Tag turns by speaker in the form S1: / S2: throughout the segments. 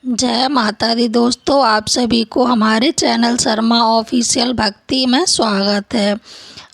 S1: जय माता दी दोस्तों, आप सभी को हमारे चैनल शर्मा ऑफिशियल भक्ति में स्वागत है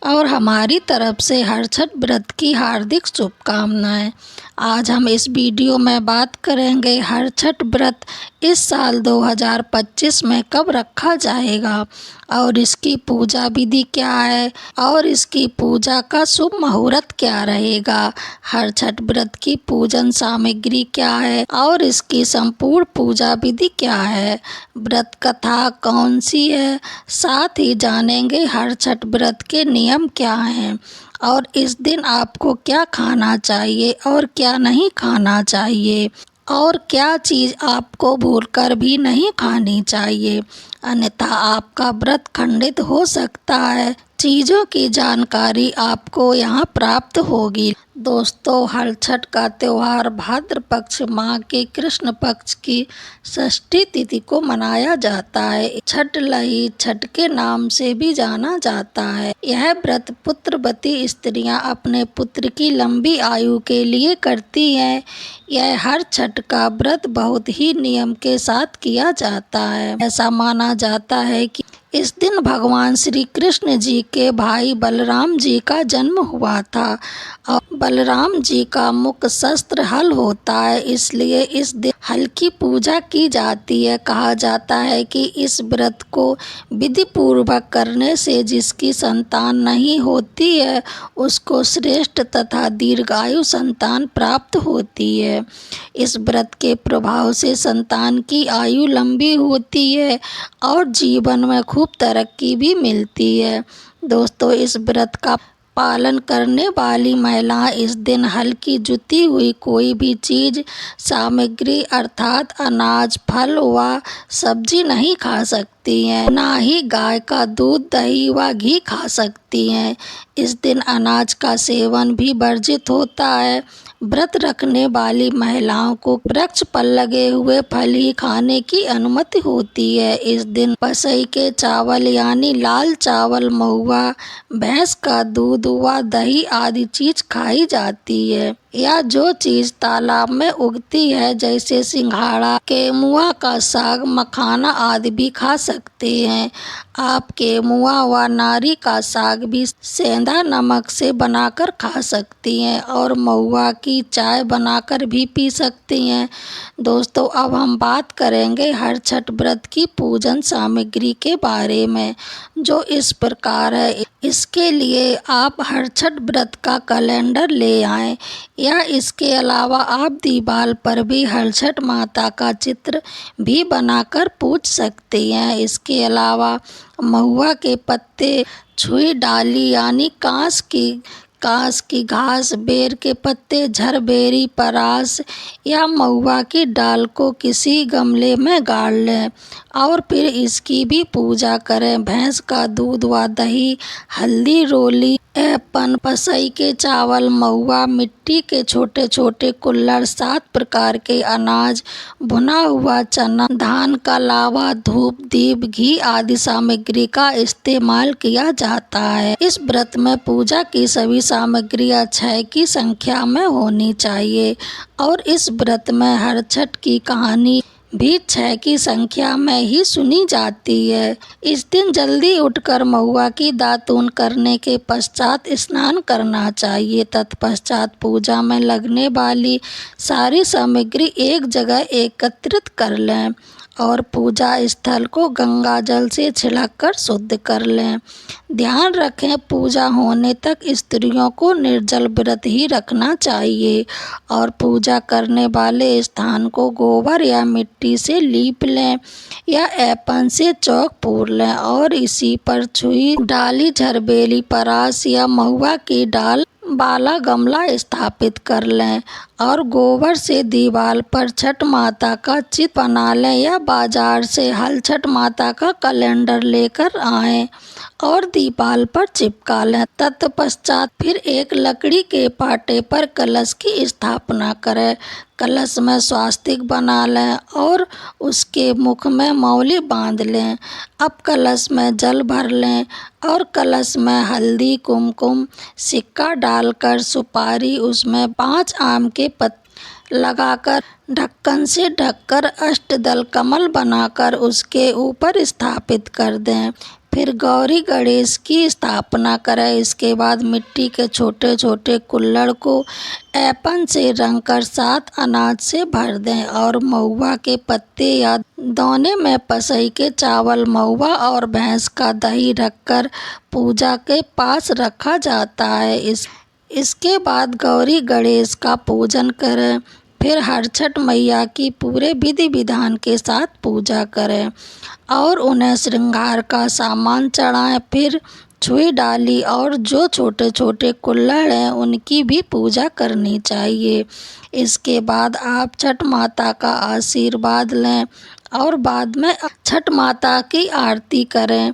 S1: और हमारी तरफ से हर छठ व्रत की हार्दिक शुभकामनाएं। आज हम इस वीडियो में बात करेंगे हर छठ व्रत इस साल 2025 में कब रखा जाएगा और इसकी पूजा विधि क्या है और इसकी पूजा का शुभ मुहूर्त क्या रहेगा। हर छठ व्रत की पूजन सामग्री क्या है और इसकी संपूर्ण पूजा विधि क्या है, व्रत कथा कौन सी है, साथ ही जानेंगे हर छठ व्रत के नियम क्या हैं और इस दिन आपको क्या खाना चाहिए और क्या नहीं खाना चाहिए और क्या चीज़ आपको भूलकर भी नहीं खानी चाहिए, अन्यथा आपका व्रत खंडित हो सकता है। चीज़ों की जानकारी आपको यहाँ प्राप्त होगी। दोस्तों, हर छठ का त्यौहार भाद्र पक्ष माह के कृष्ण पक्ष की षष्ठी तिथि को मनाया जाता है। छठ लही छठ के नाम से भी जाना जाता है। यह व्रत पुत्रवती स्त्रियां अपने पुत्र की लंबी आयु के लिए करती हैं। यह हर छठ का व्रत बहुत ही नियम के साथ किया जाता है। ऐसा माना जाता है कि इस दिन भगवान श्री कृष्ण जी के भाई बलराम जी का जन्म हुआ था और बलराम जी का मुख्य शस्त्र हल होता है, इसलिए इस दिन हल की पूजा की जाती है। कहा जाता है कि इस व्रत को विधि पूर्वक करने से जिसकी संतान नहीं होती है उसको श्रेष्ठ तथा दीर्घायु संतान प्राप्त होती है। इस व्रत के प्रभाव से संतान की आयु लंबी होती है और जीवन में खूब तरक्की भी मिलती है। दोस्तों, इस व्रत का पालन करने वाली महिलाएं इस दिन हल्की जुती हुई कोई भी चीज़ सामग्री अर्थात अनाज, फल व सब्जी नहीं खा सकती हैं, ना ही गाय का दूध, दही व घी खा सकती हैं। इस दिन अनाज का सेवन भी वर्जित होता है। व्रत रखने वाली महिलाओं को वृक्ष पर लगे हुए फल ही खाने की अनुमति होती है। इस दिन बसई के चावल यानी लाल चावल, महुआ, भैंस का दूध व दही आदि चीज खाई जाती है। या जो चीज तालाब में उगती है जैसे सिंघाड़ा, केमुआ का साग, मखाना आदि भी खा सकते हैं। आप केमुआ व नारी का साग भी सेंधा नमक से बनाकर खा सकती हैं और महुआ की चाय बनाकर भी पी सकती हैं। दोस्तों, अब हम बात करेंगे हर छठ व्रत की पूजन सामग्री के बारे में, जो इस प्रकार है। इसके लिए आप हर छठ व्रत का कैलेंडर ले आएं या इसके अलावा आप दीवार पर भी हर छठ माता का चित्र भी बनाकर पूज सकते हैं। इसके अलावा महुआ के पत्ते, छुई डाली यानी कांस की घास, बेर के पत्ते, झरबेरी, परास या महुआ की डाल को किसी गमले में गाड़ लें और फिर इसकी भी पूजा करें। भैंस का दूध व दही, हल्दी, रोली, एपन, पसई के चावल, महुआ, मिट्टी के छोटे छोटे कुल्हड़, 7 प्रकार के अनाज, भुना हुआ चना, धान का लावा, धूप, दीप, घी आदि सामग्री का इस्तेमाल किया जाता है। इस व्रत में पूजा की सभी सामग्रियां 6 की संख्या में होनी चाहिए और इस व्रत में हर छठ की कहानी भी 6 की संख्या में ही सुनी जाती है। इस दिन जल्दी उठकर महुआ की दातून करने के पश्चात स्नान करना चाहिए। तत्पश्चात पूजा में लगने वाली सारी सामग्री एक जगह एकत्रित कर लें और पूजा स्थल को गंगा जल से छिड़क कर शुद्ध कर लें। ध्यान रखें, पूजा होने तक स्त्रियों को निर्जल व्रत ही रखना चाहिए और पूजा करने वाले स्थान को गोबर या मिट्टी से लीप लें या एपन से चौक पूर लें और इसी पर छुई डाली, झरबेली, परास या महुआ की डाल वाला गमला स्थापित कर लें और गोबर से दीवार पर छठ माता का चित्र बना लें या बाजार से हल छठ माता का कैलेंडर लेकर आएं और दीवार पर चिपका लें। तत्पश्चात फिर एक लकड़ी के पाटे पर कलश की स्थापना करें। कलश में स्वास्तिक बना लें और उसके मुख में मौली बांध लें। अब कलश में जल भर लें और कलश में हल्दी, कुमकुम, सिक्का डालकर सुपारी, उसमें 5 आम के पत्ते लगाकर ढक्कन से ढककर अष्टदल कमल बनाकर उसके ऊपर स्थापित कर दें। फिर गौरी गणेश की स्थापना करें। इसके बाद मिट्टी के छोटे छोटे कुल्हड़ को ऐपन से रंगकर 7 अनाज से भर दें और महुआ के पत्ते या दोने में पसई के चावल, महुआ और भैंस का दही रखकर पूजा के पास रखा जाता है। इसके बाद गौरी गणेश का पूजन करें। फिर हरछठ मैया की पूरे विधि विधान के साथ पूजा करें और उन्हें श्रृंगार का सामान चढ़ाएं। फिर छुई डाली और जो छोटे छोटे कुल्हड़ हैं उनकी भी पूजा करनी चाहिए। इसके बाद आप छठ माता का आशीर्वाद लें और बाद में छठ माता की आरती करें।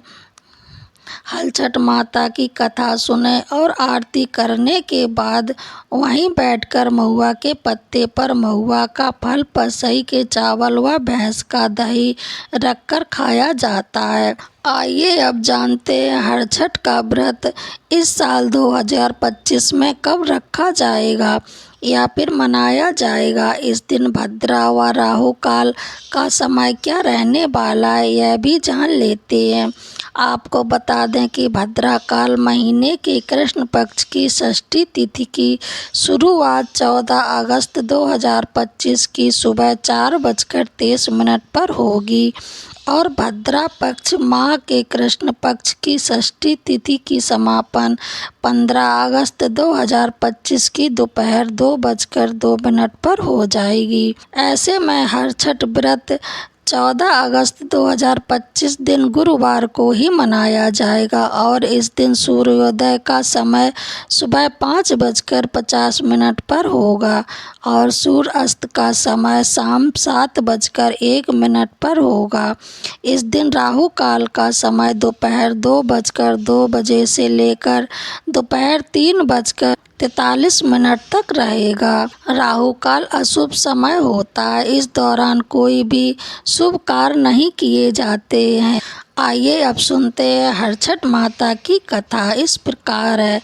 S1: हल छठ माता की कथा सुने और आरती करने के बाद वहीं बैठकर महुआ के पत्ते पर महुआ का फल, पसई के चावल व भैंस का दही रखकर खाया जाता है। आइए अब जानते हैं हरछठ का व्रत इस साल 2025 में कब रखा जाएगा या फिर मनाया जाएगा। इस दिन भद्रा व राहु काल का समय क्या रहने वाला है, यह भी जान लेते हैं। आपको बता दें कि भद्रा काल महीने के कृष्ण पक्ष की षष्ठी तिथि की शुरुआत 14 अगस्त 2025 की सुबह 4:23 पर होगी और भद्रा पक्ष माह के कृष्ण पक्ष की षष्ठी तिथि की समापन 15 अगस्त 2025 की दोपहर 2:02 पर हो जाएगी। ऐसे में हरछठ व्रत 14 अगस्त 2025 दिन गुरुवार को ही मनाया जाएगा और इस दिन सूर्योदय का समय सुबह 5:50 पर होगा और सूर्य अस्त का समय शाम 7:01 पर होगा। इस दिन राहु काल का समय दोपहर 2:02 से लेकर दोपहर 3:43 तक रहेगा। राहु काल अशुभ समय होता है। इस दौरान कोई भी शुभ कार्य नहीं किए जाते हैं। आइए अब सुनते हैं हरछठ माता की कथा। इस प्रकार है।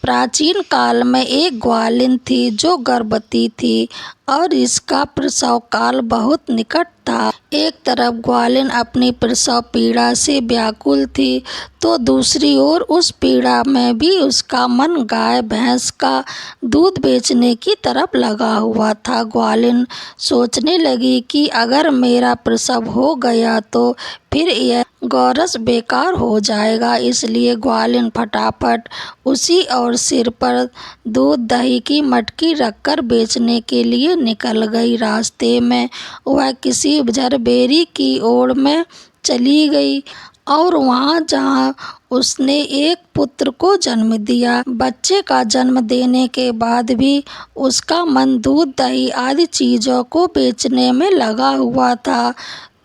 S1: प्राचीन काल में एक ग्वालिन थी जो गर्भवती थी और इसका प्रसव काल बहुत निकट था। एक तरफ ग्वालिन अपनी प्रसव पीड़ा से व्याकुल थी तो दूसरी ओर उस पीड़ा में भी उसका मन गाय भैंस का दूध बेचने की तरफ लगा हुआ था। ग्वालिन सोचने लगी कि अगर मेरा प्रसव हो गया तो फिर यह गौरस बेकार हो जाएगा। इसलिए ग्वालिन फटाफट उसी और सिर पर दूध दही की मटकी रखकर बेचने के लिए निकल गई। रास्ते में वह किसी झरबेरी की ओर में चली गई और वहाँ जहाँ उसने एक पुत्र को जन्म दिया। बच्चे का जन्म देने के बाद भी उसका मन दूध दही आदि चीज़ों को बेचने में लगा हुआ था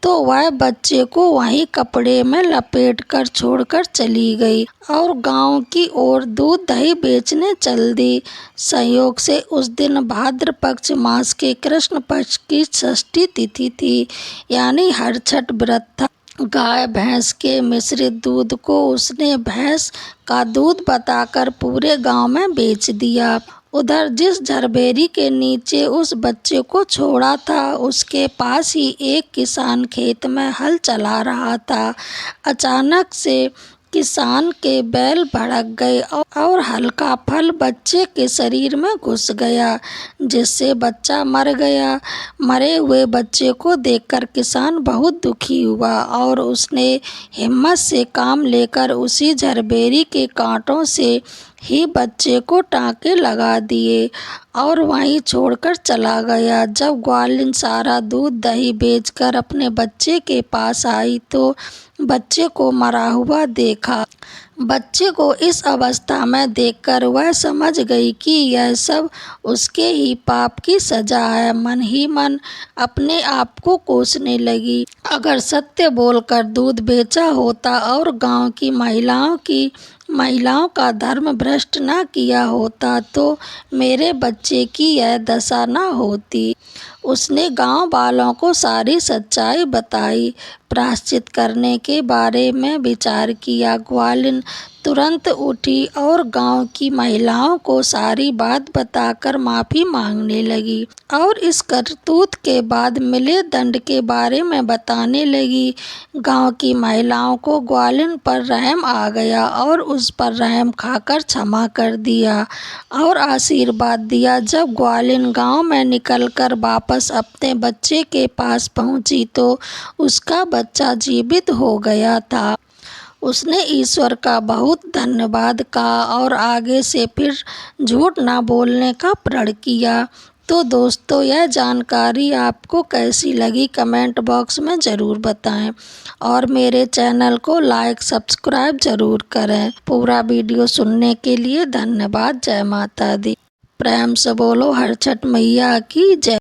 S1: तो वह बच्चे को वहीं कपड़े में लपेटकर छोड़कर चली गई और गांव की ओर दूध दही बेचने चल दी। संयोग से उस दिन भाद्र पक्ष मास के कृष्ण पक्ष की षष्ठी तिथि थी, यानी हरछठ व्रत था। गाय भैंस के मिश्रित दूध को उसने भैंस का दूध बताकर पूरे गांव में बेच दिया। उधर जिस झरबेरी के नीचे उस बच्चे को छोड़ा था उसके पास ही एक किसान खेत में हल चला रहा था। अचानक से किसान के बैल भड़क गए और हल्का फल बच्चे के शरीर में घुस गया जिससे बच्चा मर गया। मरे हुए बच्चे को देखकर किसान बहुत दुखी हुआ और उसने हिम्मत से काम लेकर उसी झरबेरी के कांटों से ही बच्चे को टाँके लगा दिए और वहीं छोड़कर चला गया। जब ग्वालिन सारा दूध दही बेचकर अपने बच्चे के पास आई तो बच्चे को मरा हुआ देखा। बच्चे को इस अवस्था में देखकर वह समझ गई कि यह सब उसके ही पाप की सजा है। मन ही मन अपने आप को कोसने लगी, अगर सत्य बोलकर दूध बेचा होता और गांव की महिलाओं का धर्म भ्रष्ट न किया होता तो मेरे बच्चे की यह दशा न होती। उसने गांव वालों को सारी सच्चाई बताई। प्रायश्चित करने के बारे में विचार किया। ग्वालिन तुरंत उठी और गांव की महिलाओं को सारी बात बताकर माफ़ी मांगने लगी और इस करतूत के बाद मिले दंड के बारे में बताने लगी। गांव की महिलाओं को ग्वालिन पर रहम आ गया और उस पर रहम खाकर क्षमा कर दिया और आशीर्वाद दिया। जब ग्वालिन गांव में निकलकर वापस अपने बच्चे के पास पहुंची तो उसका बच्चा जीवित हो गया था। उसने ईश्वर का बहुत धन्यवाद कहा और आगे से फिर झूठ ना बोलने का प्रण किया। तो दोस्तों, यह जानकारी आपको कैसी लगी कमेंट बॉक्स में ज़रूर बताएं और मेरे चैनल को लाइक सब्सक्राइब ज़रूर करें। पूरा वीडियो सुनने के लिए धन्यवाद। जय माता दी। प्रेम से बोलो हर छठ मैया की जय।